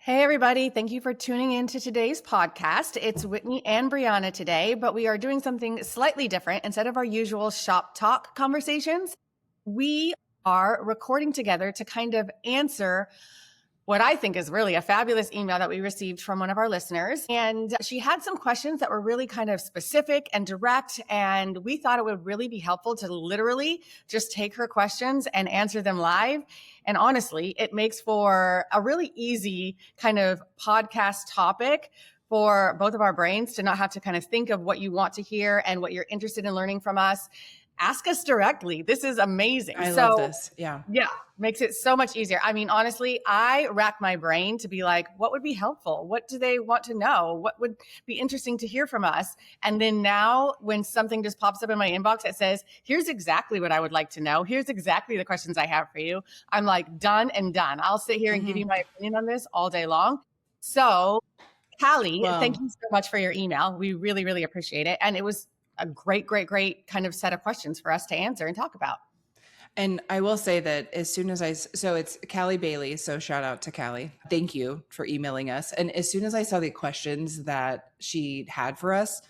Hey, everybody. Thank you for tuning in to today's podcast. It's Whitney and Brianna today, but we are doing something slightly different. Instead of our usual shop talk conversations, we are recording together to kind of answer what I think is really a fabulous email that we received from one of our listeners. And she had some questions that were really kind of specific and direct. And we thought it would really be helpful to literally just take her questions and answer them live. And honestly, it makes for a really easy kind of podcast topic for both of our brains to not have to kind of think of what you want to hear and what you're interested in learning from us. Ask us directly. This is amazing. I love this. Yeah. Makes it so much easier. I mean, honestly, I rack my brain to be like, what would be helpful? What do they want to know? What would be interesting to hear from us? And then now when something just pops up in my inbox that says, here's exactly what I would like to know. Here's exactly the questions I have for you. I'm like, done and done. I'll sit here and give you my opinion on this all day long. So Callie, thank you so much for your email. We really, really appreciate it. And it was a great kind of set of questions for us to answer and talk about. And I will say that as soon as so it's Callie Bailey. So shout out to Callie. Thank you for emailing us. And as soon as I saw the questions that she had for us,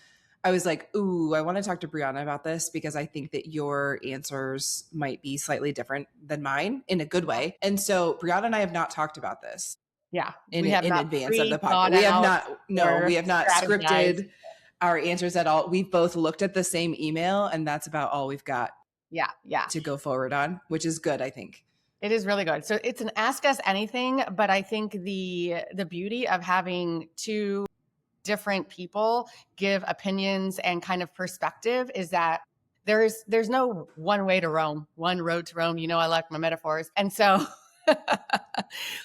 I was like, ooh, I want to talk to Brianna about this because I think that your answers might be slightly different than mine in a good way. And so Brianna and I have not talked about this. Yeah. In advance of the podcast. We have not scripted our answers at all. We've both looked at the same email and that's about all we've got. Yeah. To go forward on, which is good, I think. It is really good. So it's an ask us anything, but I think the beauty of having two different people give opinions and kind of perspective is that there's no one way to Rome, one road to Rome. You know, I like my metaphors. And so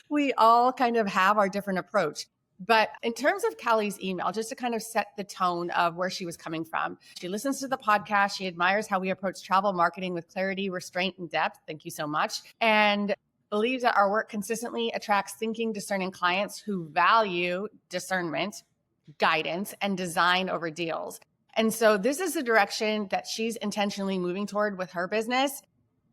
we all kind of have our different approach. But in terms of Callie's email, just to kind of set the tone of where she was coming from, she listens to the podcast. She admires how we approach travel marketing with clarity, restraint, and depth. Thank you so much. And believes that our work consistently attracts thinking, discerning clients who value discernment, guidance, and design over deals. And so this is the direction that she's intentionally moving toward with her business.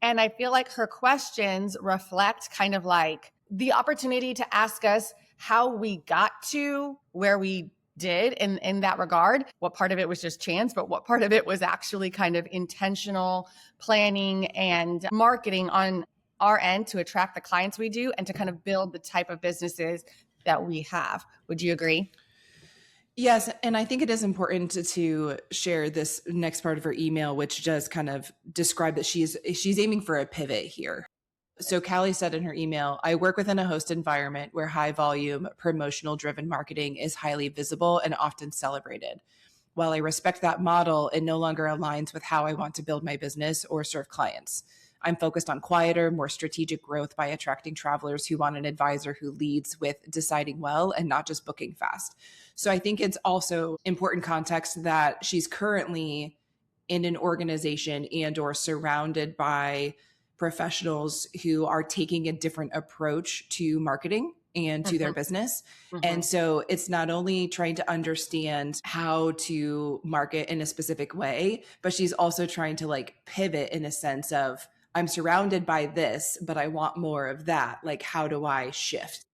And I feel like her questions reflect kind of like the opportunity to ask us how we got to where we did in that regard. What part of it was just chance, but what part of it was actually kind of intentional planning and marketing on our end to attract the clients we do and to kind of build the type of businesses that we have. Would you agree? Yes. And I think it is important to share this next part of her email, which does kind of describe that she's aiming for a pivot here. So Callie said in her email, I work within a host environment where high volume, promotional driven marketing is highly visible and often celebrated. While I respect that model, it no longer aligns with how I want to build my business or serve clients. I'm focused on quieter, more strategic growth by attracting travelers who want an advisor who leads with deciding well and not just booking fast. So I think it's also important context that she's currently in an organization and or surrounded by professionals who are taking a different approach to marketing and to their business. And so it's not only trying to understand how to market in a specific way, but she's also trying to like pivot in a sense of, I'm surrounded by this, but I want more of that. Like, how do I shift?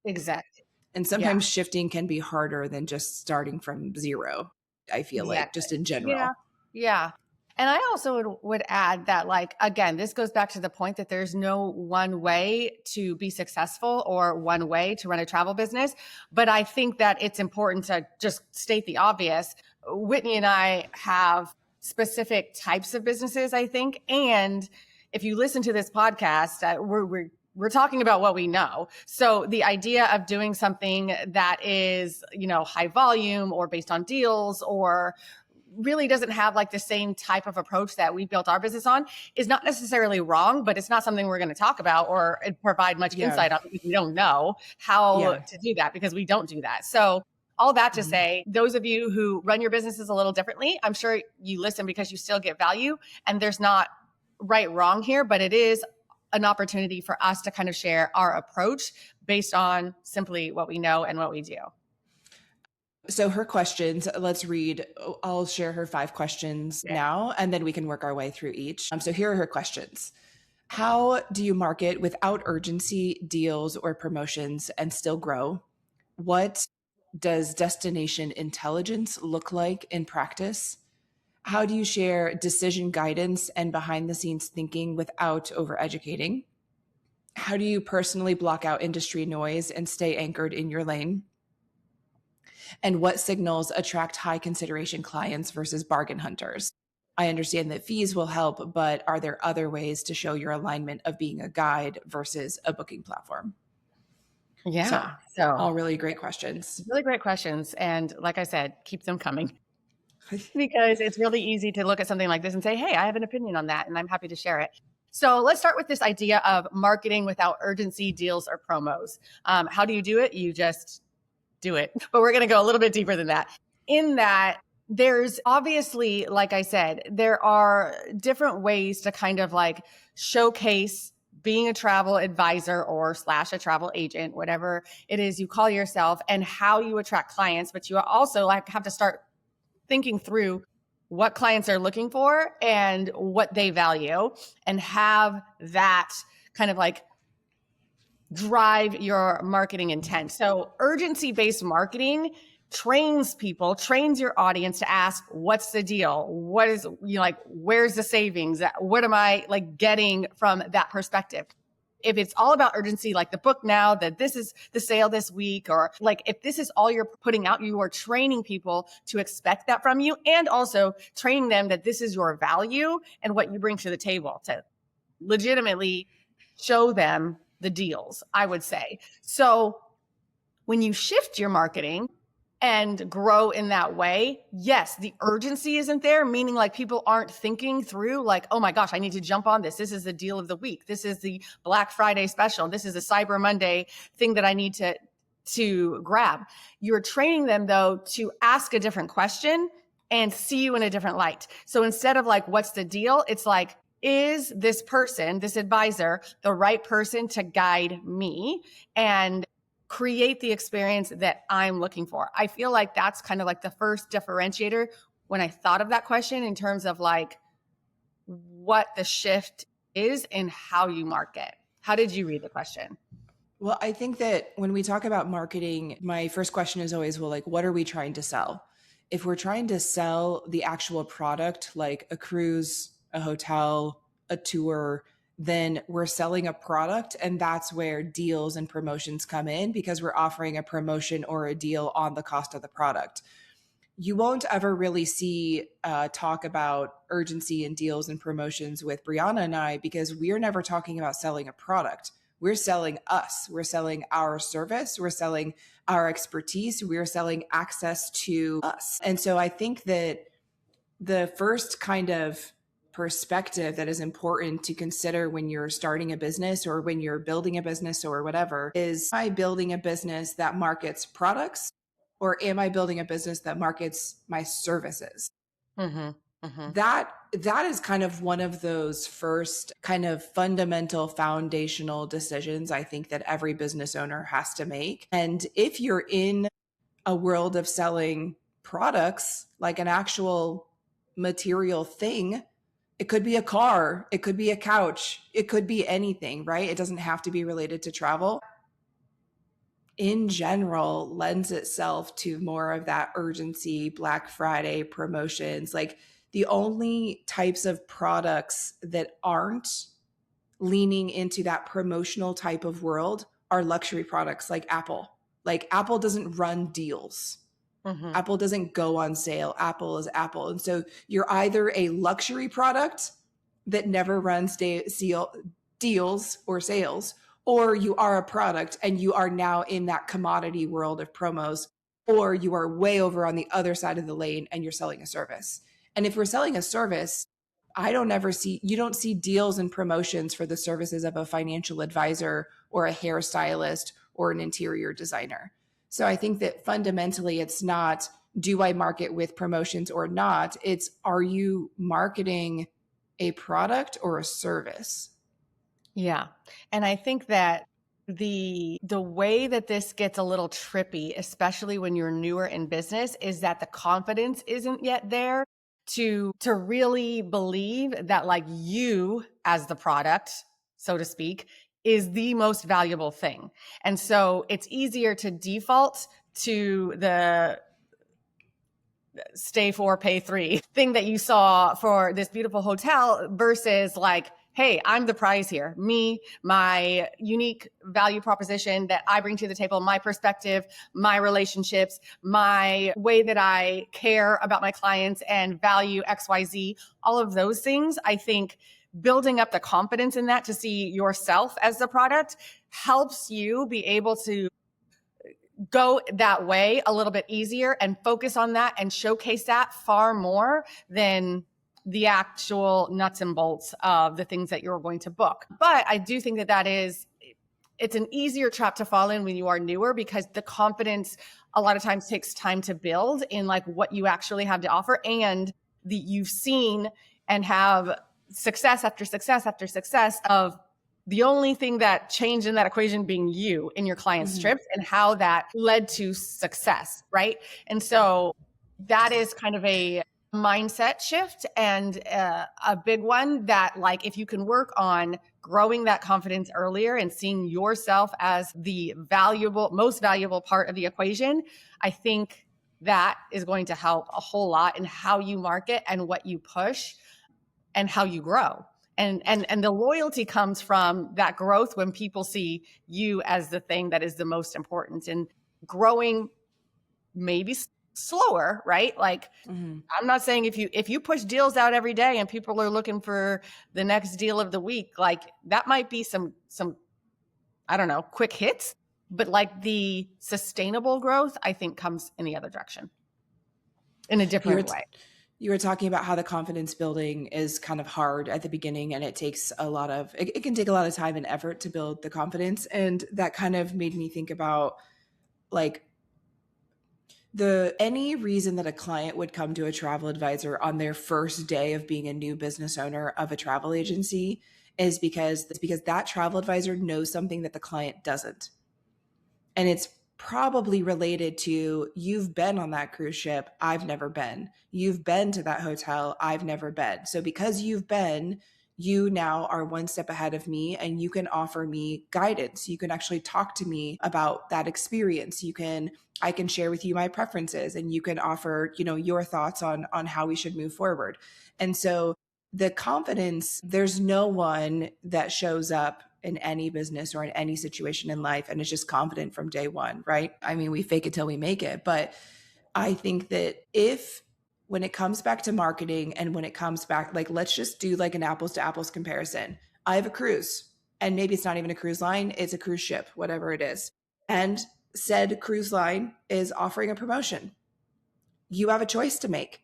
Exactly. And sometimes shifting can be harder than just starting from zero, I feel like, just in general. Yeah. And I also would add that, like, again, this goes back to the point that there's no one way to be successful or one way to run a travel business. But I think that it's important to just state the obvious. Whitney and I have specific types of businesses, I think. And if you listen to this podcast, we're talking about what we know. So the idea of doing something that is, you know, high volume or based on deals or really doesn't have like the same type of approach that we built our business on is not necessarily wrong, but it's not something we're going to talk about or provide much insight on because we don't know how to do that because we don't do that. So all that to say, those of you who run your businesses a little differently, I'm sure you listen because you still get value and there's not right, wrong here, but it is an opportunity for us to kind of share our approach based on simply what we know and what we do. So her questions, let's read. I'll share her 5 questions now, and then we can work our way through each. So here are her questions. How do you market without urgency, deals, or promotions and still grow? What does destination intelligence look like in practice? How do you share decision guidance and behind the scenes thinking without overeducating? How do you personally block out industry noise and stay anchored in your lane? And what signals attract high consideration clients versus bargain hunters? I understand that fees will help, but are there other ways to show your alignment of being a guide versus a booking platform? So, Yeah. So all really great questions. really great questions. And like I said, keep them coming because it's really easy to look at something like this and say, hey, I have an opinion on that and I'm happy to share it. So let's start with this idea of marketing without urgency, deals, or promos. How do you do it? You just do it. But we're going to go a little bit deeper than that. In that, there's obviously, like I said, there are different ways to kind of like showcase being a travel advisor or slash a travel agent, whatever it is you call yourself, and how you attract clients. But you also like have to start thinking through what clients are looking for and what they value, and have that kind of like drive your marketing intent. So urgency-based marketing trains people, trains your audience to ask, what's the deal? What is, like, where's the savings? What am I like getting from that perspective? If it's all about urgency, like the book now, that this is the sale this week, or like if this is all you're putting out, you are training people to expect that from you, and also training them that this is your value and what you bring to the table to legitimately show them the deals, I would say. So when you shift your marketing and grow in that way, yes, the urgency isn't there, meaning like people aren't thinking through like, oh my gosh, I need to jump on this. This is the deal of the week. This is the Black Friday special. This is a Cyber Monday thing that I need to grab. You're training them though to ask a different question and see you in a different light. So instead of like, what's the deal? It's like, is this person, this advisor, the right person to guide me and create the experience that I'm looking for? I feel like that's kind of like the first differentiator when I thought of that question in terms of like what the shift is in how you market. How did you read the question? Well, I think that when we talk about marketing, my first question is always, well, like, what are we trying to sell? If we're trying to sell the actual product, like a cruise, a hotel, a tour, then we're selling a product. And that's where deals and promotions come in, because we're offering a promotion or a deal on the cost of the product. You won't ever really see talk about urgency and deals and promotions with Brianna and I, because we're never talking about selling a product. We're selling us. We're selling our service. We're selling our expertise. We're selling access to us. And so I think that the first kind of perspective that is important to consider when you're starting a business or when you're building a business or whatever is, am I building a business that markets products, or am I building a business that markets my services? Mm-hmm. Mm-hmm. That is kind of one of those first kind of fundamental foundational decisions I think that every business owner has to make. And if you're in a world of selling products, like an actual material thing, it could be a car, it could be a couch, it could be anything, right? It doesn't have to be related to travel. In general, lends itself to more of that urgency, Black Friday promotions. Like, the only types of products that aren't leaning into that promotional type of world are luxury products like Apple. Like, Apple doesn't run deals. Mm-hmm. Apple doesn't go on sale. Apple is Apple. And so you're either a luxury product that never runs deals or sales, or you are a product and you are now in that commodity world of promos, or you are way over on the other side of the lane and you're selling a service. And if we're selling a service, you don't see deals and promotions for the services of a financial advisor or a hairstylist or an interior designer. So I think that fundamentally it's not, do I market with promotions or not? It's, are you marketing a product or a service? Yeah. And I think that the way that this gets a little trippy, especially when you're newer in business, is that the confidence isn't yet there to really believe that like you as the product, so to speak, is the most valuable thing. And so it's easier to default to the stay 4, pay 3 thing that you saw for this beautiful hotel versus like, hey, I'm the prize here. Me, my unique value proposition that I bring to the table, my perspective, my relationships, my way that I care about my clients and value XYZ, all of those things. I think building up the confidence in that to see yourself as the product helps you be able to go that way a little bit easier and focus on that and showcase that far more than the actual nuts and bolts of the things that you're going to book. But I do think that it's an easier trap to fall in when you are newer, because the confidence a lot of times takes time to build in like what you actually have to offer, and you've seen and have success after success after success of the only thing that changed in that equation being you in your client's trips and how that led to success, right? And so that is kind of a mindset shift and a big one that, like, if you can work on growing that confidence earlier and seeing yourself as the most valuable part of the equation, I think that is going to help a whole lot in how you market and what you push and how you grow. And the loyalty comes from that growth when people see you as the thing that is the most important, and growing maybe slower, right? Like, I'm not saying if you push deals out every day and people are looking for the next deal of the week, like that might be some I don't know, quick hits, but like the sustainable growth, I think, comes in the other direction in a different way. You were talking about how the confidence building is kind of hard at the beginning, and it takes it can take a lot of time and effort to build the confidence. And that kind of made me think about like any reason that a client would come to a travel advisor on their first day of being a new business owner of a travel agency is because that travel advisor knows something that the client doesn't. And it's probably related to, you've been on that cruise ship, I've never been. You've been to that hotel, I've never been. So because you've been, you now are one step ahead of me, and you can offer me guidance. You can actually talk to me about that experience. I can share with you my preferences, and you can offer, your thoughts on how we should move forward. And so the confidence, there's no one that shows up in any business or in any situation in life and is just confident from day one, right? I mean, we fake it till we make it. But I think that when it comes back to marketing, and when it comes back, like, let's just do like an apples to apples comparison. I have a cruise, and maybe it's not even a cruise line, it's a cruise ship, whatever it is. And said cruise line is offering a promotion. You have a choice to make.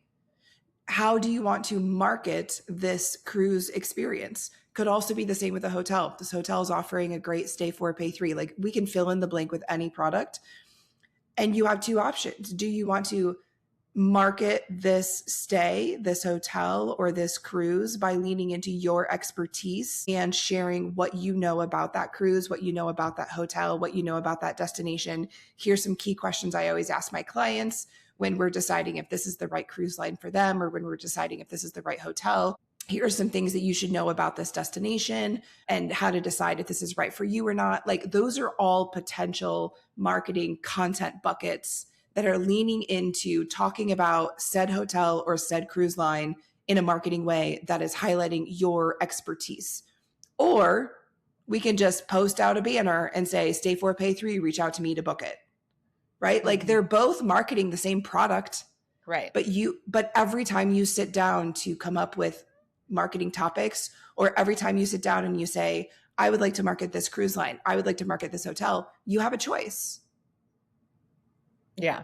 How do you want to market this cruise experience? Could also be the same with a hotel. This hotel is offering a great stay 4, pay 3. Like, we can fill in the blank with any product. And you have two options. Do you want to market this stay, this hotel, or this cruise by leaning into your expertise and sharing what you know about that cruise, what you know about that hotel, what you know about that destination? Here's some key questions I always ask my clients when we're deciding if this is the right cruise line for them, or when we're deciding if this is the right hotel. Here are some things that you should know about this destination and how to decide if this is right for you or not. Like, those are all potential marketing content buckets that are leaning into talking about said hotel or said cruise line in a marketing way that is highlighting your expertise. Or we can just post out a banner and say, stay 4, pay 3, reach out to me to book it. Right? Mm-hmm. Like, they're both marketing the same product. Right. But every time you sit down to come up with marketing topics, or every time you sit down and you say, I would like to market this cruise line, I would like to market this hotel, you have a choice. Yeah.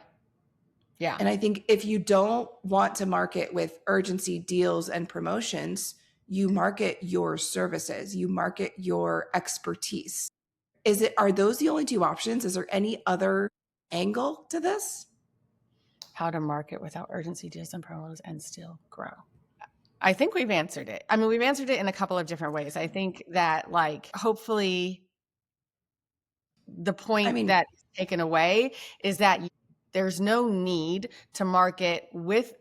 Yeah. And I think if you don't want to market with urgency, deals, and promotions, you market your services, you market your expertise. Are those the only two options? Is there any other angle to this? How to market without urgency, deals, and promos and still grow. I think we've answered it. I mean, we've answered it in a couple of different ways. I think that, like, hopefully the point that is taken away is that there's no need to market with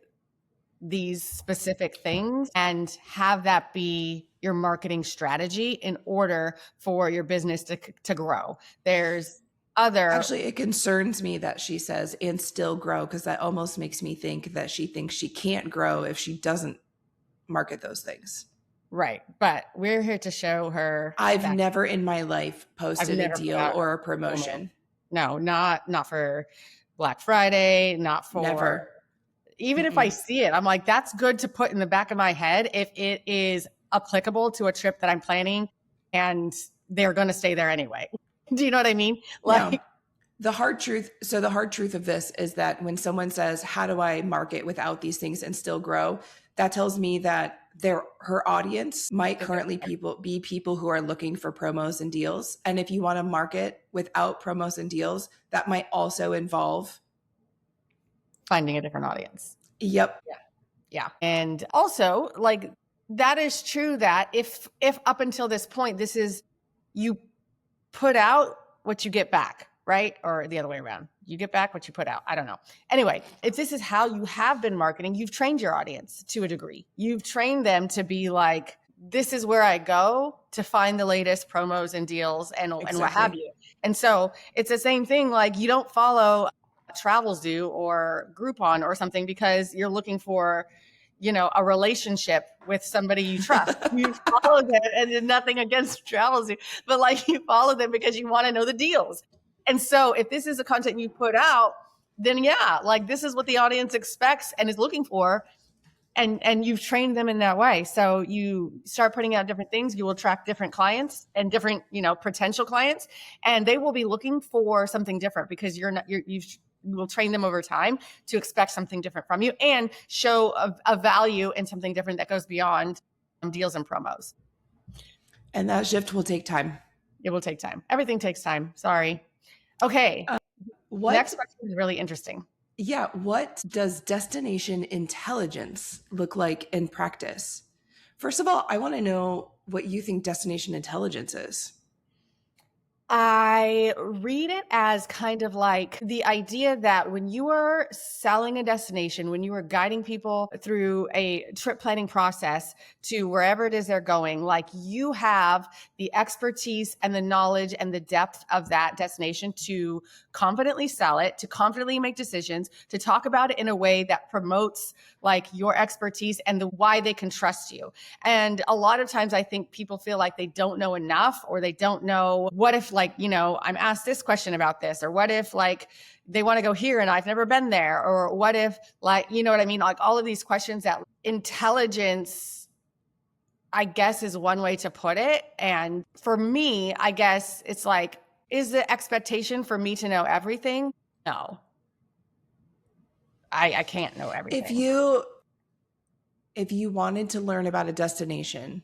these specific things and have that be your marketing strategy in order for your business to grow. There's other. Actually, it concerns me that she says and still grow, because that almost makes me think that she thinks she can't grow if she doesn't market those things. Right. But we're here to show her. I've never in my life posted a deal or a promotion. No, not for Black Friday, not for never. Even if I see it, I'm like, that's good to put in the back of my head if it is applicable to a trip that I'm planning and they're going to stay there anyway. Do you know what I mean? Like, no. The hard truth of this is that when someone says, how do I market without these things and still grow? That tells me that her audience might currently be people who are looking for promos and deals. And if you want to market without promos and deals, that might also involve finding a different audience. Yep. Yeah. And also, like, that is true that if up until this point, this is, you put out what you get back, right? Or the other way around. You get back what you put out. I don't know. Anyway, if this is how you have been marketing, you've trained your audience to a degree. You've trained them to be like, this is where I go to find the latest promos and deals and what have you. And so it's the same thing. Like, you don't follow Travelzoo or Groupon or something because you're looking for, a relationship with somebody you trust. You follow them, and nothing against Travelzoo, but like, you follow them because you want to know the deals. And so if this is the content you put out, then yeah, like, this is what the audience expects and is looking for. And you've trained them in that way. So you start putting out different things, you will attract different clients and different, potential clients, and they will be looking for something different because you will train them over time to expect something different from you and show a value in something different that goes beyond deals and promos. And that shift will take time. It will take time. Everything takes time. Sorry. Okay. Next question is really interesting. Yeah. What does destination intelligence look like in practice? First of all, I want to know what you think destination intelligence is. I read it as kind of like the idea that when you are selling a destination, when you are guiding people through a trip planning process to wherever it is they're going, like, you have the expertise and the knowledge and the depth of that destination to confidently sell it, to confidently make decisions, to talk about it in a way that promotes like your expertise and why they can trust you. And a lot of times I think people feel like they don't know enough, or they don't know, what if, like, I'm asked this question about this, or what if, like, they want to go here and I've never been there, or what if, like, you know what I mean? Like, all of these questions. That intelligence, I guess, is one way to put it. And for me, I guess it's like, is the expectation for me to know everything? No. I can't know everything. If you wanted to learn about a destination,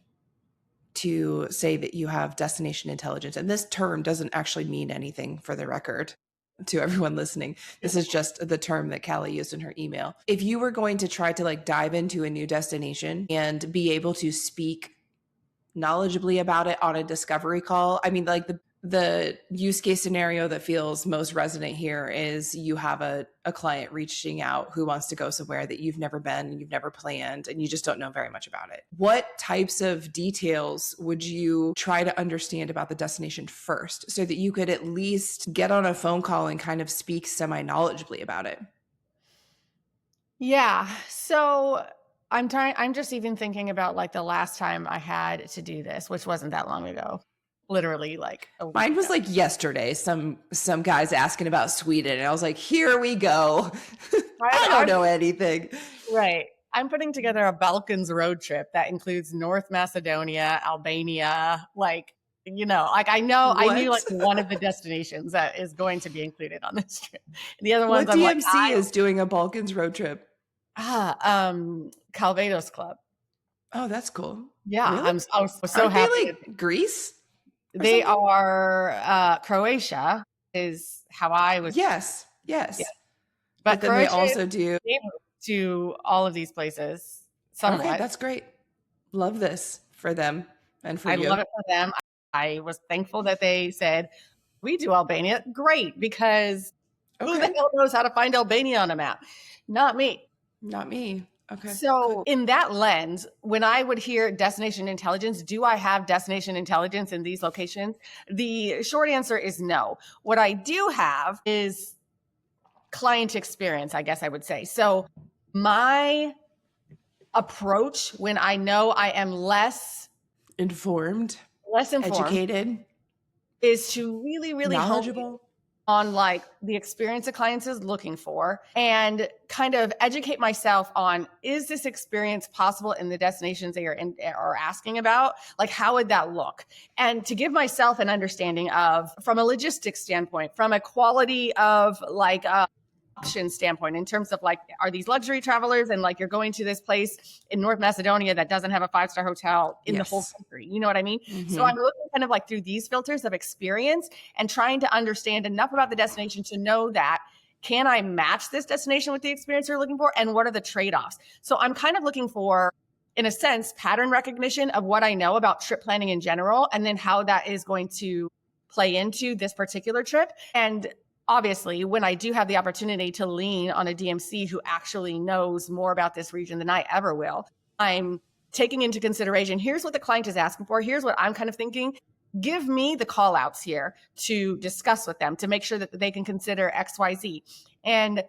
to say that you have destination intelligence, and this term doesn't actually mean anything, for the record, to everyone listening. This is just the term that Callie used in her email. If you were going to try to like dive into a new destination and be able to speak knowledgeably about it on a discovery call, I mean, like, the use case scenario that feels most resonant here is you have a client reaching out who wants to go somewhere that you've never been and you've never planned, and you just don't know very much about it. What types of details would you try to understand about the destination first, so that you could at least get on a phone call and kind of speak semi-knowledgeably about it? Yeah. So I'm just even thinking about like the last time I had to do this, which wasn't that long ago. Literally, like, mine was like yesterday. Some guys asking about Sweden, and I was like, here we go. I don't know anything. Right. I'm putting together a Balkans road trip that includes North Macedonia, Albania, like, I knew like one of the destinations that is going to be included on this trip. And the other ones, what DMC is doing a Balkans road trip? Calvados Club. Oh, that's cool. Yeah. Really? I was so happy. They like Greece? They are Croatia is how I was. Yes. But then they also do to all of these places. Somewhat. Okay, that's great. Love this for them and for you. I love it for them. I was thankful that they said, we do Albania. Great, because who the hell knows how to find Albania on a map? Not me. Okay. So, Good. in that lens, when I would hear destination intelligence, do I have destination intelligence in these locations? The short answer is no. What I do have is client experience, I guess I would say. So, my approach when I know I am Informed, less informed educated, is to really, really hone knowledgeable. on like the experience a client is looking for and kind of educate myself on, is this experience possible in the destinations they are asking about? Like, how would that look? And to give myself an understanding of, from a logistics standpoint, from a quality of like option standpoint, in terms of like, are these luxury travelers and like you're going to this place in North Macedonia that doesn't have a 5-star hotel in the whole Yes. country? You know what I mean? So Mm-hmm. I'm looking kind of like through these filters of experience and trying to understand enough about the destination to know that, can I match this destination with the experience you're looking for? And what are the trade-offs? So I'm kind of looking for, in a sense, pattern recognition of what I know about trip planning in general, and then how that is going to play into this particular trip. And obviously, when I do have the opportunity to lean on a DMC who actually knows more about this region than I ever will, I'm taking into consideration, here's what the client is asking for. Here's what I'm kind of thinking. Give me the call outs here to discuss with them to make sure that they can consider XYZ. And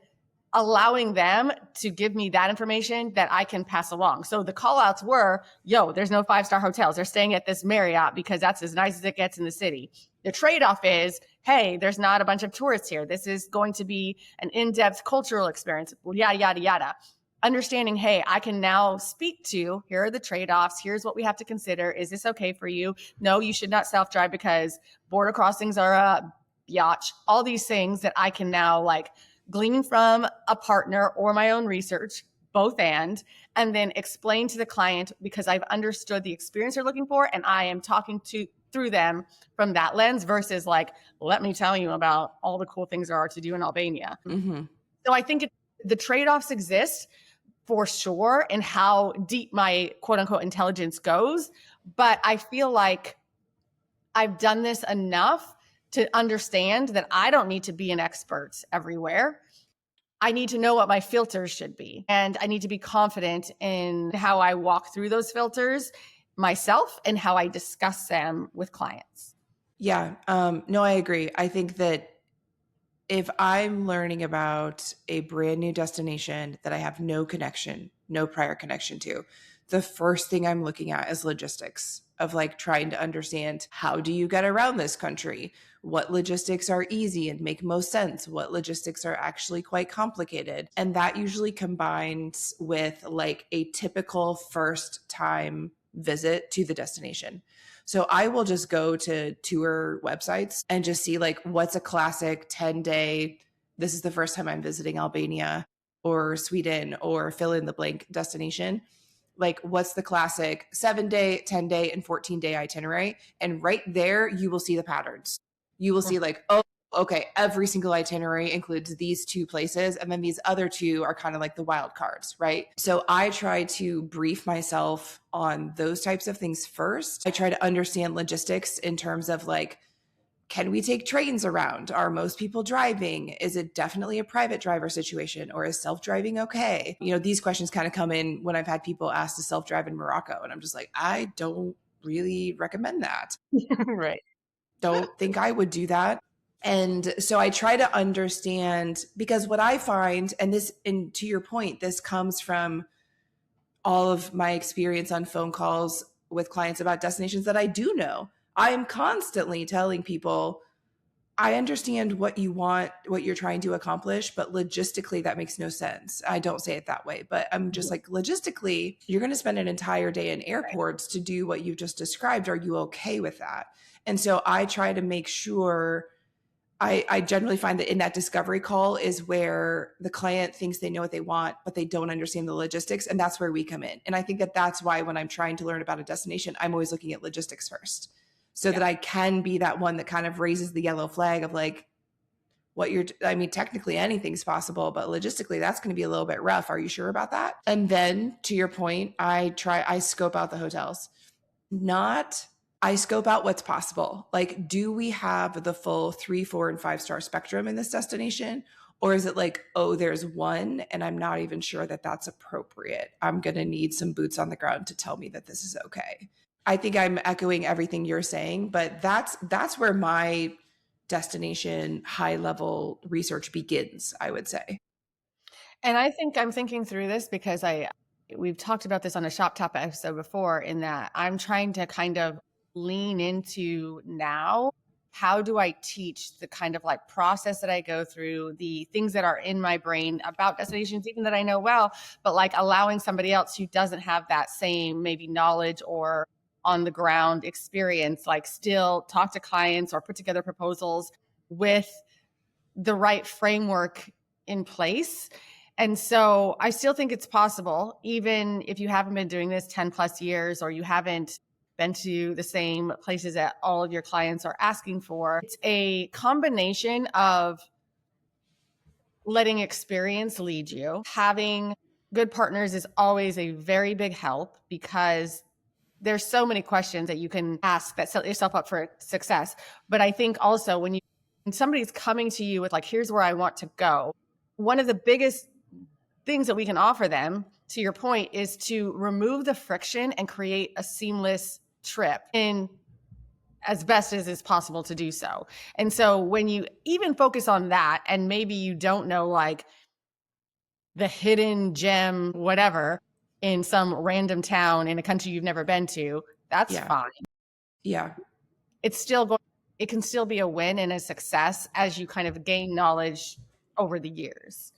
allowing them to give me that information that I can pass along. So the call outs were, yo, there's no 5-star hotels. They're staying at this Marriott because that's as nice as it gets in the city. The trade-off is, hey, there's not a bunch of tourists here. This is going to be an in-depth cultural experience, yada, yada, yada. Understanding, hey, I can now speak to, here are the trade-offs. Here's what we have to consider. Is this okay for you? No, you should not self-drive because border crossings are a biatch. All these things that I can now like glean from a partner or my own research, both and then explain to the client because I've understood the experience they're looking for and I am talking to through them from that lens versus like, let me tell you about all the cool things there are to do in Albania. Mm-hmm. So I think the trade-offs exist for sure in how deep my quote unquote intelligence goes. But I feel like I've done this enough to understand that I don't need to be an expert everywhere. I need to know what my filters should be. And I need to be confident in how I walk through those filters myself and how I discuss them with clients. Yeah. No, I agree. I think that if I'm learning about a brand new destination that I have no prior connection to, the first thing I'm looking at is logistics of like trying to understand, how do you get around this country? What logistics are easy and make most sense? What logistics are actually quite complicated? And that usually combines with like a typical first time visit to the destination. So I will just go to tour websites and just see like, what's a classic 10-day, this is the first time I'm visiting Albania or Sweden or fill in the blank destination. Like, what's the classic 7-day, 10-day, and 14-day itinerary? And right there, you will see the patterns. You will see like, oh, okay, every single itinerary includes these 2 places. And then these other 2 are kind of like the wild cards, right? So I try to brief myself on those types of things first. I try to understand logistics in terms of like, can we take trains around? Are most people driving? Is it definitely a private driver situation, or is self-driving okay? You know, these questions kind of come in when I've had people ask to self-drive in Morocco. And I'm just like, I don't really recommend that. Right. Don't think I would do that. And so I try to understand, because what I find, and to your point, this comes from all of my experience on phone calls with clients about destinations that I do know. I am constantly telling people, I understand what you want, what you're trying to accomplish, but logistically, that makes no sense. I don't say it that way, but I'm just like, logistically, you're going to spend an entire day in airports to do what you've just described. Are you okay with that? And so I try to make sure, I generally find that in that discovery call is where the client thinks they know what they want, but they don't understand the logistics. And that's where we come in. And I think that that's why when I'm trying to learn about a destination, I'm always looking at logistics first, so that I can be that one that kind of raises the yellow flag of like, technically anything's possible, but logistically that's going to be a little bit rough. Are you sure about that? And then to your point, I scope out the hotels. Not I scope out what's possible. Like, do we have the full 3, 4, and 5-star spectrum in this destination? Or is it like, oh, there's one, and I'm not even sure that that's appropriate. I'm going to need some boots on the ground to tell me that this is okay. I think I'm echoing everything you're saying, but that's where my destination high level research begins, I would say. And I think I'm thinking through this because we've talked about this on a Shop Top episode before, in that I'm trying to kind of lean into now, how do I teach the kind of like process that I go through, the things that are in my brain about destinations, even that I know well, but like allowing somebody else who doesn't have that same maybe knowledge or on the ground experience, like still talk to clients or put together proposals with the right framework in place. And so I still think it's possible, even if you haven't been doing this 10 plus years, or you haven't been to the same places that all of your clients are asking for. It's a combination of letting experience lead you. Having good partners is always a very big help, because there's so many questions that you can ask that set yourself up for success. But I think also when somebody's coming to you with like, here's where I want to go, one of the biggest things that we can offer them, to your point, is to remove the friction and create a seamless trip in as best as is possible to do so. And so when you even focus on that, and maybe you don't know like the hidden gem, whatever, in some random town in a country you've never been to, that's Yeah. fine. Yeah. It's still going, it can still be a win and a success as you kind of gain knowledge over the years.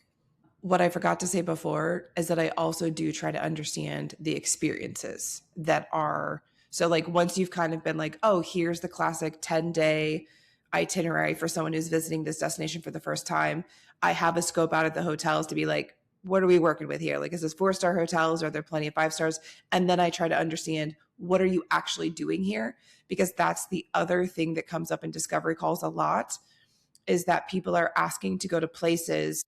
What I forgot to say before is that I also do try to understand the experiences that are, so like once you've kind of been like, oh, here's the classic 10-day itinerary for someone who's visiting this destination for the first time, I have a scope out at the hotels to be like, what are we working with here? Like, is this 4-star hotels? Are there plenty of 5 stars? And then I try to understand, what are you actually doing here? Because that's the other thing that comes up in discovery calls a lot, is that people are asking to go to places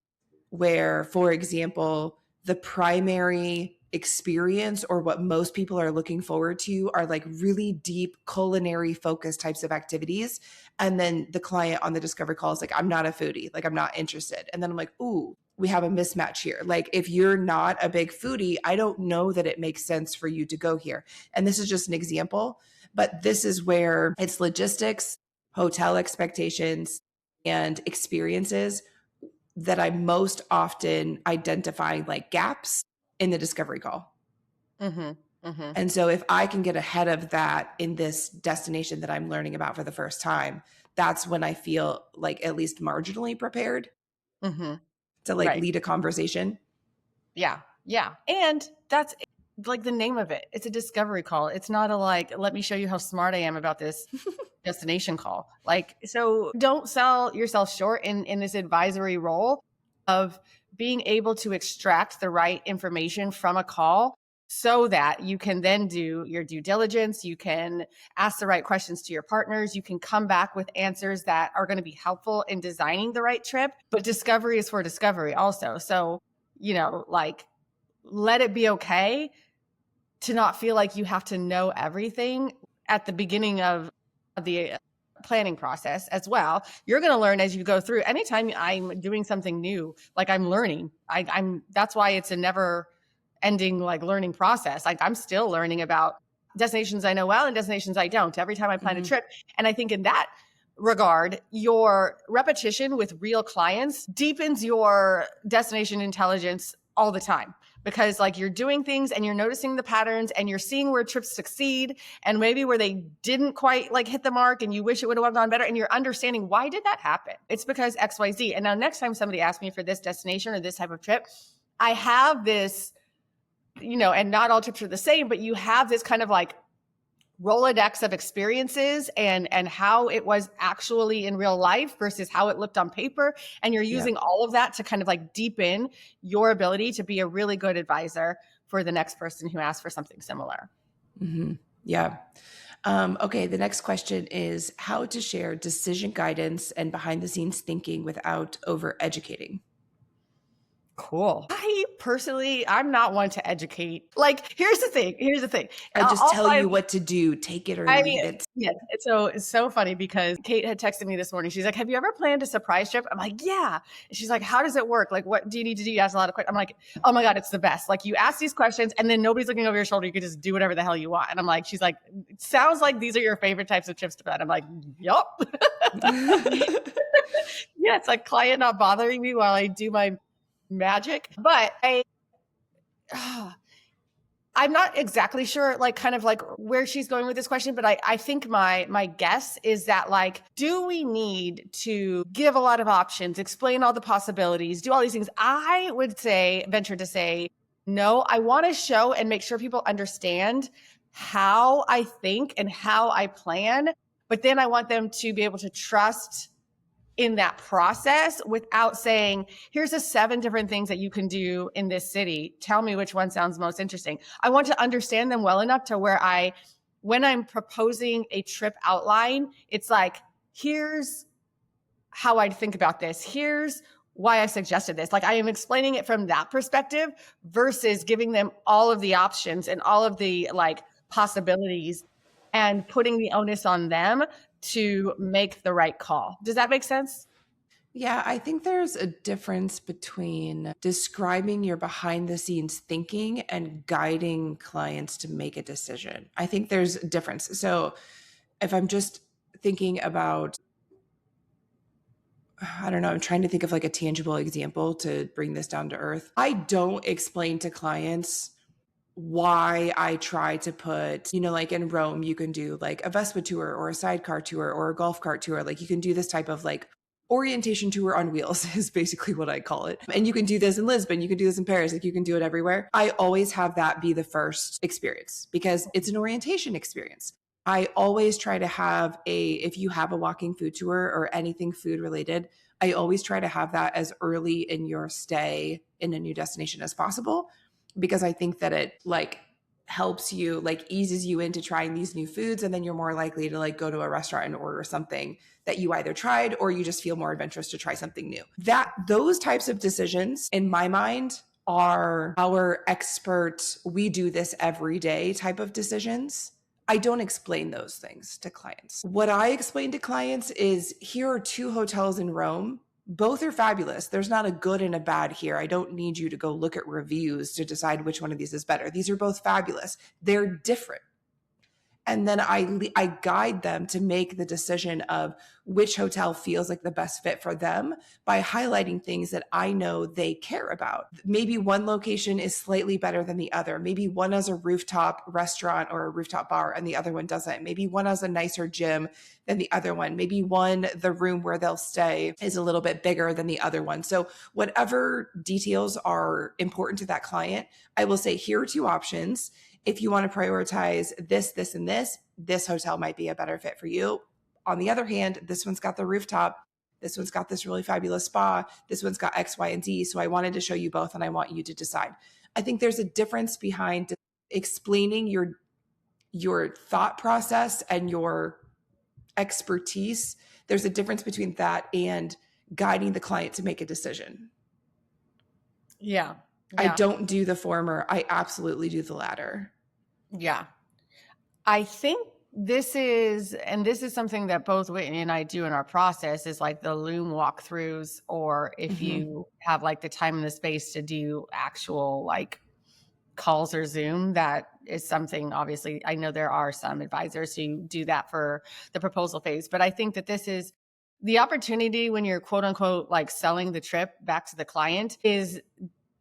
where, for example, the primary experience, or what most people are looking forward to, are like really deep culinary focused types of activities. And then the client on the discovery call is like, I'm not a foodie, like I'm not interested. And then I'm like, ooh, we have a mismatch here. Like, if you're not a big foodie, I don't know that it makes sense for you to go here. And this is just an example, but this is where it's logistics, hotel expectations, and experiences that I most often identify like gaps in the discovery call. Mm-hmm. Mm-hmm. And so if I can get ahead of that in this destination that I'm learning about for the first time, that's when I feel like at least marginally prepared Mm-hmm. to like Right. lead a conversation. Yeah. Yeah. And that's like the name of it. It's a discovery call. It's not a like, let me show you how smart I am about this destination call. Like, so don't sell yourself short in this advisory role of being able to extract the right information from a call, so that you can then do your due diligence. You can ask the right questions to your partners. You can come back with answers that are going to be helpful in designing the right trip. But discovery is for discovery also. So, like, let it be okay to not feel like you have to know everything at the beginning of the planning process as well. You're going to learn as you go through. Anytime I'm doing something new, like I'm learning, I'm that's why it's a never ending like learning process. Like, I'm still learning about destinations I know well and destinations I don't every time I plan a trip. And I think in that regard, your repetition with real clients deepens your destination intelligence all the time, because like you're doing things and you're noticing the patterns and you're seeing where trips succeed and maybe where they didn't quite like hit the mark and you wish it would have gone better, and you're understanding, why did that happen? It's because XYZ. And now next time somebody asks me for this destination or this type of trip, I have this, and not all trips are the same, but you have this kind of like Rolodex of experiences and how it was actually in real life versus how it looked on paper. And you're using all of that to kind of like deepen your ability to be a really good advisor for the next person who asks for something similar. Mm-hmm. Yeah. Okay. The next question is how to share decision guidance and behind the scenes thinking without over educating. Cool. I'm not one to educate. Like, here's the thing. I just I'll tell find you what to do, take it or I leave it. yes. It's so funny because Kate had texted me this morning. She's like, "Have you ever planned a surprise trip?" I'm like, "Yeah." And she's like, "How does it work? Like, what do you need to do?" You ask a lot of questions. I'm like, "Oh my God, it's the best." Like, you ask these questions and then nobody's looking over your shoulder. You can just do whatever the hell you want. And I'm like, she's like, "It sounds like these are your favorite types of trips to plan." I'm like, "Yup." Yeah, it's like client not bothering me while I do my magic. But I'm not exactly sure, like, kind of like where she's going with this question, but I think my guess is that, like, do we need to give a lot of options, explain all the possibilities, do all these things? I would venture to say, no, I want to show and make sure people understand how I think and how I plan, but then I want them to be able to trust in that process without saying, here's the 7 different things that you can do in this city. Tell me which one sounds most interesting. I want to understand them well enough to where when I'm proposing a trip outline, it's like, here's how I'd think about this. Here's why I suggested this. Like, I am explaining it from that perspective versus giving them all of the options and all of the like possibilities and putting the onus on them to make the right call. Does that make sense? Yeah, I think there's a difference between describing your behind the scenes thinking and guiding clients to make a decision. I think there's a difference. So if I'm just thinking about, I don't know, I'm trying to think of like a tangible example to bring this down to earth. I don't explain to clients why I try to put, like in Rome, you can do like a Vespa tour or a sidecar tour or a golf cart tour. Like you can do this type of like orientation tour on wheels is basically what I call it. And you can do this in Lisbon, you can do this in Paris, like you can do it everywhere. I always have that be the first experience because it's an orientation experience. I always try to have if you have a walking food tour or anything food related, I always try to have that as early in your stay in a new destination as possible because I think that it like helps you, like eases you into trying these new foods. And then you're more likely to like go to a restaurant and order something that you either tried or you just feel more adventurous to try something new. Those types of decisions in my mind are our expert, we do this every day type of decisions. I don't explain those things to clients. What I explain to clients is here are 2 hotels in Rome. Both are fabulous. There's not a good and a bad here. I don't need you to go look at reviews to decide which one of these is better. These are both fabulous. They're different. And then I guide them to make the decision of which hotel feels like the best fit for them by highlighting things that I know they care about. Maybe one location is slightly better than the other. Maybe one has a rooftop restaurant or a rooftop bar and the other one doesn't. Maybe one has a nicer gym than the other one. Maybe the room where they'll stay is a little bit bigger than the other one. So whatever details are important to that client, I will say, here are 2 options. If you want to prioritize this, this, and this hotel might be a better fit for you. On the other hand, this one's got the rooftop. This one's got this really fabulous spa. This one's got X, Y, and Z. So I wanted to show you both and I want you to decide. I think there's a difference behind explaining your thought process and your expertise. There's a difference between that and guiding the client to make a decision. Yeah. I don't do the former. I absolutely do the latter. Yeah. I think this is something that both Whitney and I do in our process is like the Loom walkthroughs, or if you have like the time and the space to do actual like calls or Zoom, that is something, obviously, I know there are some advisors who do that for the proposal phase, but I think that this is the opportunity when you're quote unquote like selling the trip back to the client is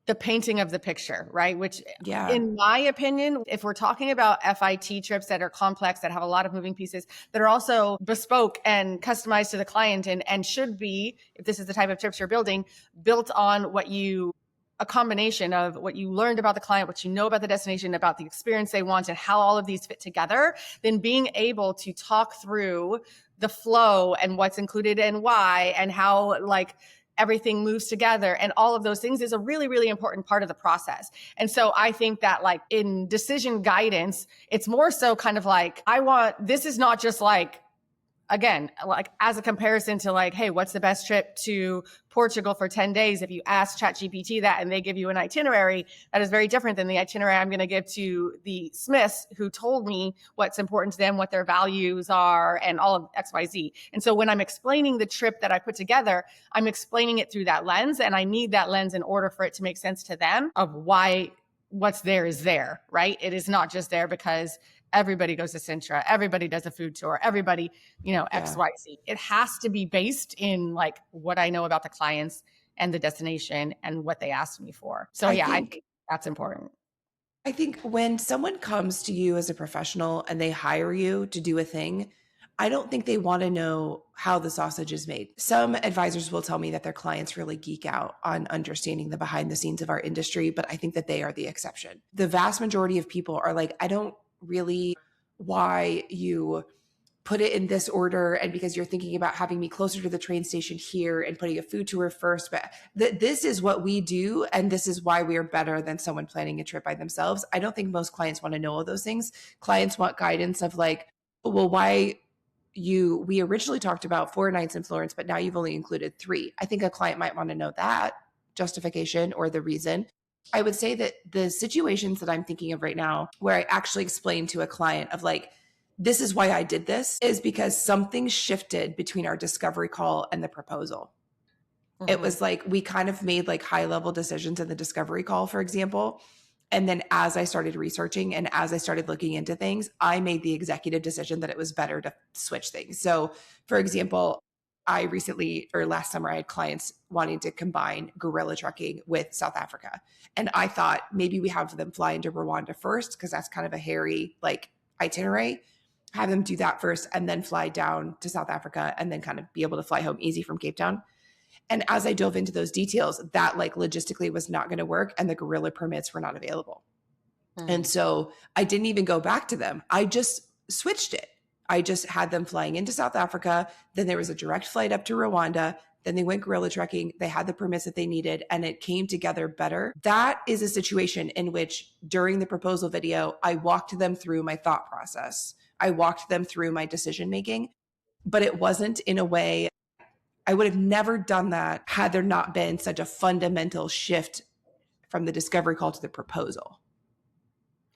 the painting of the picture, right? Which in my opinion, if we're talking about FIT trips that are complex, that have a lot of moving pieces, that are also bespoke and customized to the client and should be, if this is the type of trips you're building, built on a combination of what you learned about the client, what you know about the destination, about the experience they want, and how all of these fit together, then being able to talk through the flow and what's included and why, and how like everything moves together and all of those things is a really, really important part of the process. And so I think that like in decision guidance, it's more so kind of like, this is not just like again, like as a comparison to like, hey, what's the best trip to Portugal for 10 days? If you ask ChatGPT that and they give you an itinerary, that is very different than the itinerary I'm going to give to the Smiths who told me what's important to them, what their values are, and all of XYZ. And so when I'm explaining the trip that I put together, I'm explaining it through that lens. And I need that lens in order for it to make sense to them of why what's there is there, right? It is not just there because everybody goes to Sintra, everybody does a food tour, everybody, XYZ. It has to be based in like what I know about the clients and the destination and what they asked me for. So I think that's important. I think when someone comes to you as a professional and they hire you to do a thing, I don't think they want to know how the sausage is made. Some advisors will tell me that their clients really geek out on understanding the behind the scenes of our industry, but I think that they are the exception. The vast majority of people are like, I don't really why you put it in this order and because you're thinking about having me closer to the train station here and putting a food tour first, but this is what we do and this is why we are better than someone planning a trip by themselves. I don't think most clients want to know all those things. Clients want guidance of like, well, why we originally talked about 4 nights in Florence, but now you've only included 3. I think a client might want to know that justification or the reason. I would say that the situations that I'm thinking of right now where I actually explain to a client of like, this is why I did this is because something shifted between our discovery call and the proposal. Mm-hmm. It was like, we kind of made like high level decisions in the discovery call, for example. And then as I started researching and as I started looking into things, I made the executive decision that it was better to switch things. So for example, I recently, or last summer, I had clients wanting to combine guerrilla trucking with South Africa. And I thought maybe we have them fly into Rwanda first, because that's kind of a hairy like itinerary. Have them do that first and then fly down to South Africa and then kind of be able to fly home easy from Cape Town. And as I dove into those details, that like logistically was not going to work and the guerrilla permits were not available. Mm-hmm. And so I didn't even go back to them. I just switched it. I just had them flying into South Africa. Then there was a direct flight up to Rwanda. Then they went guerrilla trekking. They had the permits that they needed and it came together better. That is a situation in which during the proposal video, I walked them through my thought process. I walked them through my decision making, but it wasn't in a way I would have never done that had there not been such a fundamental shift from the discovery call to the proposal.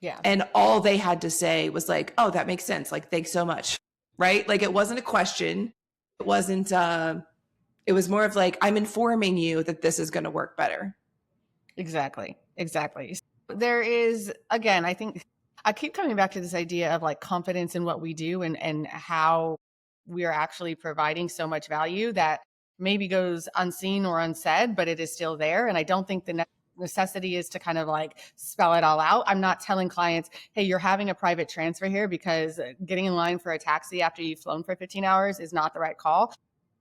Yeah. And all they had to say was like, oh, that makes sense. Like, thanks so much. Right? Like it wasn't a question. It wasn't, it was more of like, I'm informing you that this is going to work better. Exactly. There is, again, I think I keep coming back to this idea of like confidence in what we do and how we are actually providing so much value that maybe goes unseen or unsaid, but it is still there. And I don't think the necessity is to kind of like spell it all out. I'm not telling clients, hey, you're having a private transfer here because getting in line for a taxi after you've flown for 15 hours is not the right call.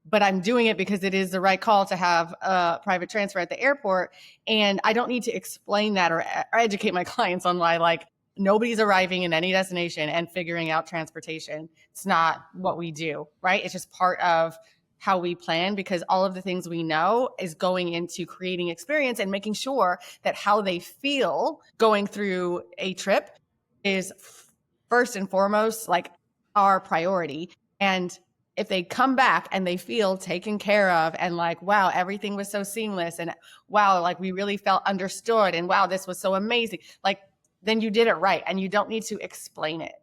But I'm doing it because it is the right call to have a private transfer at the airport. And I don't need to explain that or educate my clients on why like nobody's arriving in any destination and figuring out transportation. It's not what we do, right? It's just part of how we plan because all of the things we know is going into creating experience and making sure that how they feel going through a trip is first and foremost like our priority. And if they come back and they feel taken care of and like, wow, everything was so seamless and wow, like we really felt understood and wow, this was so amazing. Like, then you did it right. And you don't need to explain it.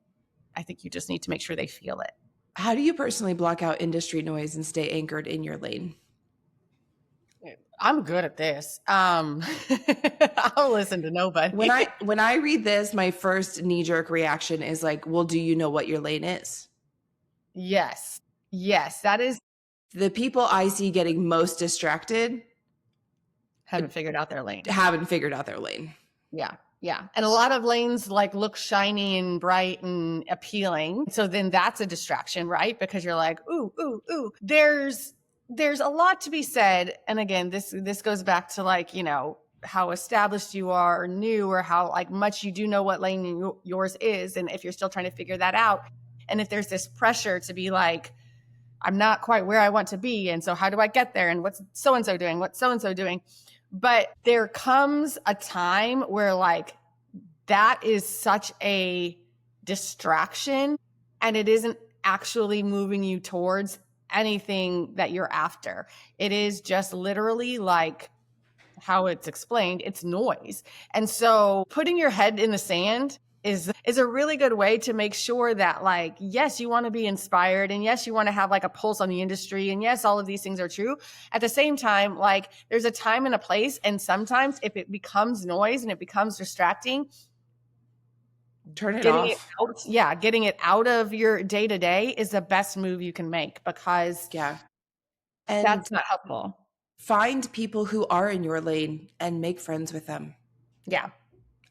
I think you just need to make sure they feel it. How do you personally block out industry noise and stay anchored in your lane? I'm good at this. I'll listen to nobody. When I read this, my first knee-jerk reaction is like, well, do you know what your lane is? Yes. That is. The people I see getting most distracted haven't figured out their lane. Yeah. And a lot of lanes like look shiny and bright and appealing. So then that's a distraction, right? Because you're like, ooh. There's a lot to be said. And again, this goes back to like, how established you are or new or how like much you do know what lane yours is. And if you're still trying to figure that out. And if there's this pressure to be like, I'm not quite where I want to be. And so how do I get there? And what's so-and-so doing? But there comes a time where like that is such a distraction and it isn't actually moving you towards anything that you're after. It is just literally like how it's explained, it's noise. And so putting your head in the sand is a really good way to make sure that, like, yes, you want to be inspired, and yes, you want to have like a pulse on the industry, and yes, all of these things are true. At the same time, like, there's a time and a place, and sometimes if it becomes noise and it becomes distracting, Turn it getting it off. out, yeah, getting it out of your day to day is the best move you can make, because Yeah. And that's not helpful. find people who are in your lane and make friends with them. Yeah.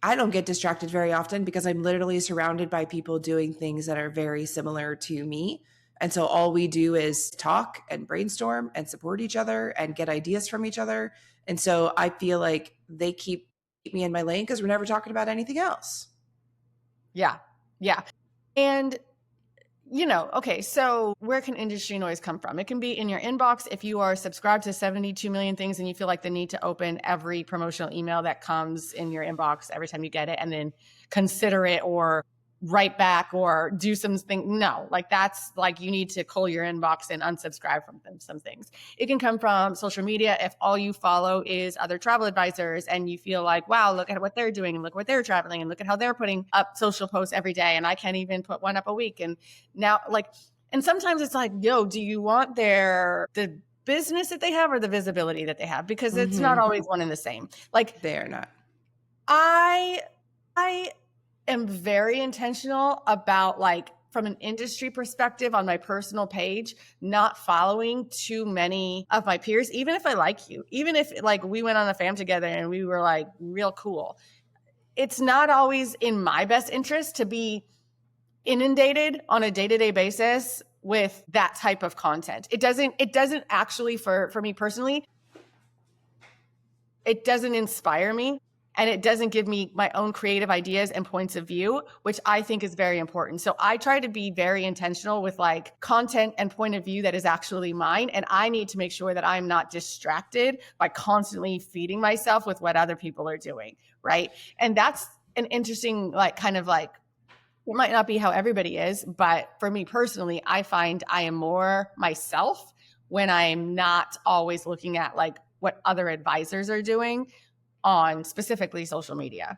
I don't get distracted very often because I'm literally surrounded by people doing things that are very similar to me. And so all we do is talk and brainstorm and support each other and get ideas from each other. And so I feel like they keep me in my lane because we're never talking about anything else. Yeah. Yeah. And okay, so where can industry noise come from? It can be in your inbox if you are subscribed to 72 million things and you feel like the need to open every promotional email that comes in your inbox every time you get it and then consider it or write back or do something. No, like, that's like, you need to cull your inbox and unsubscribe from some things. It can come from social media if all you follow is other travel advisors and you feel like, wow, look at what they're doing and look what they're traveling and look at how they're putting up social posts every day and I can't even put one up a week. And now, like, and sometimes it's like, yo, do you want the business that they have or the visibility that they have? Because it's not always one and the same. Like, They're not. I am very intentional about, like, from an industry perspective on my personal page, not following too many of my peers, even if I like you, even if, like, we went on a fam together and we were like real cool. It's not always in my best interest to be inundated on a day-to-day basis with that type of content. It doesn't actually, for me personally, it doesn't inspire me and it doesn't give me my own creative ideas and points of view, which I think is very important. So I try to be very intentional with, like, content and point of view that is actually mine. And I need to make sure that I'm not distracted by constantly feeding myself with what other people are doing. Right. And that's an interesting, like, kind of like, it might not be how everybody is, but for me personally, I find I am more myself when I'm not always looking at, like, what other advisors are doing on specifically social media.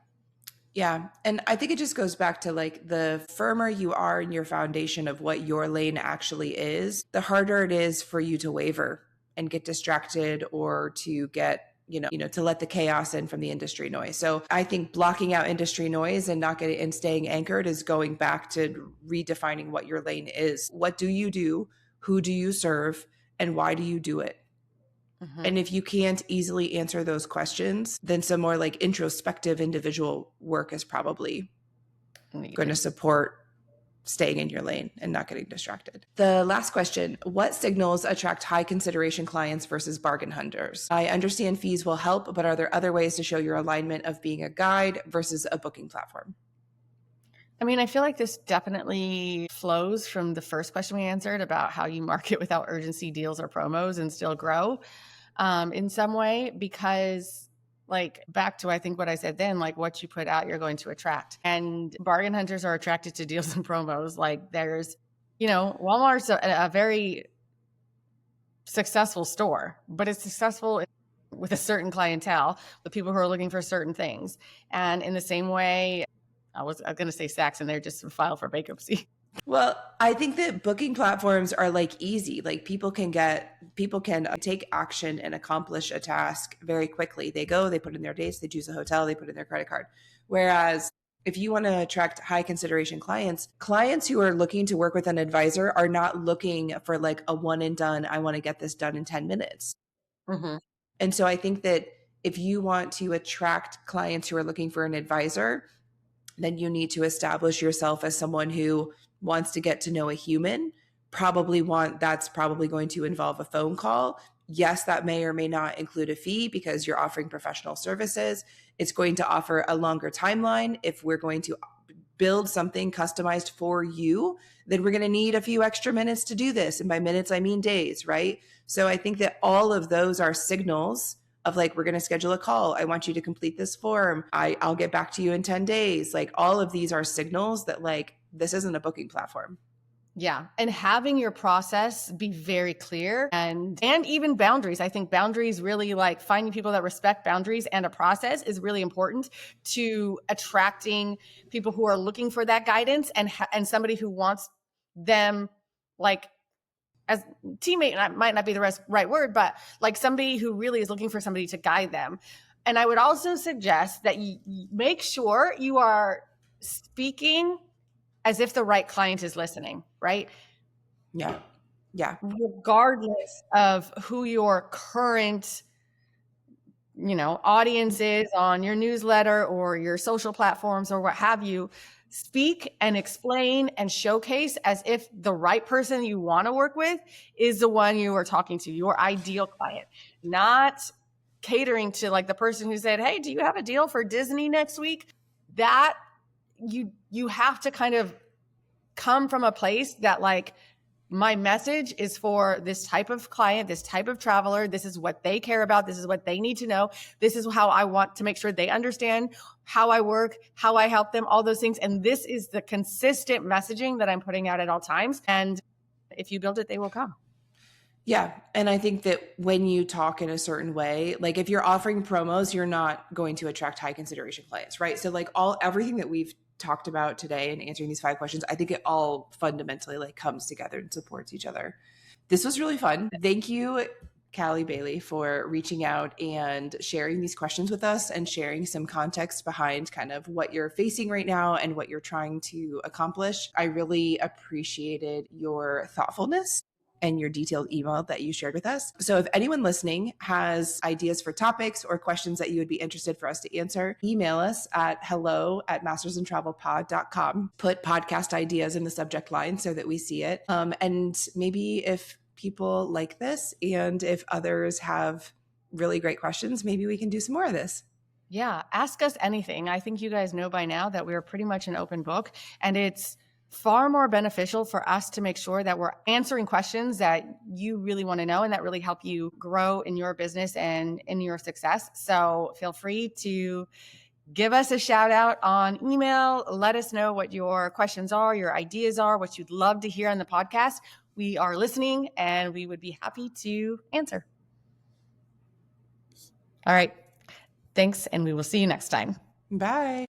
Yeah. And I think it just goes back to, like, the firmer you are in your foundation of what your lane actually is, the harder it is for you to waver and get distracted or to get, to let the chaos in from the industry noise. So I think blocking out industry noise and not getting and staying anchored is going back to redefining what your lane is. What do you do? Who do you serve? And why do you do it? Mm-hmm. And if you can't easily answer those questions, then some more, like, introspective individual work is probably going to support staying in your lane and not getting distracted. The last question: what signals attract high consideration clients versus bargain hunters? I understand fees will help, but are there other ways to show your alignment of being a guide versus a booking platform? I mean, I feel like this definitely flows from the first question we answered about how you market without urgency, deals, or promos and still grow in some way, because, like, back to, I think, what I said then, like, what you put out, you're going to attract. And bargain hunters are attracted to deals and promos. Like, there's, Walmart's a very successful store, but it's successful with a certain clientele, with people who are looking for certain things. And in the same way, I was going to say Saks, and they're just file for bankruptcy. Well, I think that booking platforms are, like, easy. Like, people can take action and accomplish a task very quickly. They go, they put in their dates, they choose a hotel, they put in their credit card. Whereas if you want to attract high consideration clients who are looking to work with an advisor are not looking for, like, a one and done, I want to get this done in 10 minutes. Mm-hmm. And so I think that if you want to attract clients who are looking for an advisor, then you need to establish yourself as someone who wants to get to know a human. That's probably going to involve a phone call. Yes, that may or may not include a fee because you're offering professional services. It's going to offer a longer timeline. If we're going to build something customized for you, then we're going to need a few extra minutes to do this. And by minutes, I mean days, right? So I think that all of those are signals of, like, we're going to schedule a call. I want you to complete this form. I'll get back to you in 10 days. Like, all of these are signals that, like, this isn't a booking platform. Yeah. And having your process be very clear and even boundaries. I think boundaries really, like finding people that respect boundaries and a process is really important to attracting people who are looking for that guidance and somebody who wants them, like, as teammate might not be the right word, but like somebody who really is looking for somebody to guide them. And I would also suggest that you make sure you are speaking as if the right client is listening, right? Yeah. Yeah. Regardless of who your current, audience is on your newsletter or your social platforms or what have you, speak and explain and showcase as if the right person you want to work with is the one you are talking to, your ideal client, not catering to like the person who said, "Hey, do you have a deal for Disney next week?" That you have to kind of come from a place that, like, my message is for this type of client, this type of traveler. This is what they care about. This is what they need to know. This is how I want to make sure they understand how I work, how I help them, all those things. And this is the consistent messaging that I'm putting out at all times. And if you build it, they will come. Yeah. And I think that when you talk in a certain way, like if you're offering promos, you're not going to attract high consideration clients, right? So like everything that we've talked about today and answering these 5 questions, I think it all fundamentally like comes together and supports each other. This was really fun. Thank you, Callie Bailey, for reaching out and sharing these questions with us and sharing some context behind kind of what you're facing right now and what you're trying to accomplish. I really appreciated your thoughtfulness and your detailed email that you shared with us. So if anyone listening has ideas for topics or questions that you would be interested for us to answer, email us at hello@mastersandtravelpod.com. Put podcast ideas in the subject line so that we see it. And maybe if people like this and if others have really great questions, maybe we can do some more of this. Yeah. Ask us anything. I think you guys know by now that we're pretty much an open book, and it's far more beneficial for us to make sure that we're answering questions that you really want to know and that really help you grow in your business and in your success. So feel free to give us a shout out on email. Let us know what your questions are, your ideas are, what you'd love to hear on the podcast. We are listening and we would be happy to answer. All right. Thanks. And we will see you next time. Bye.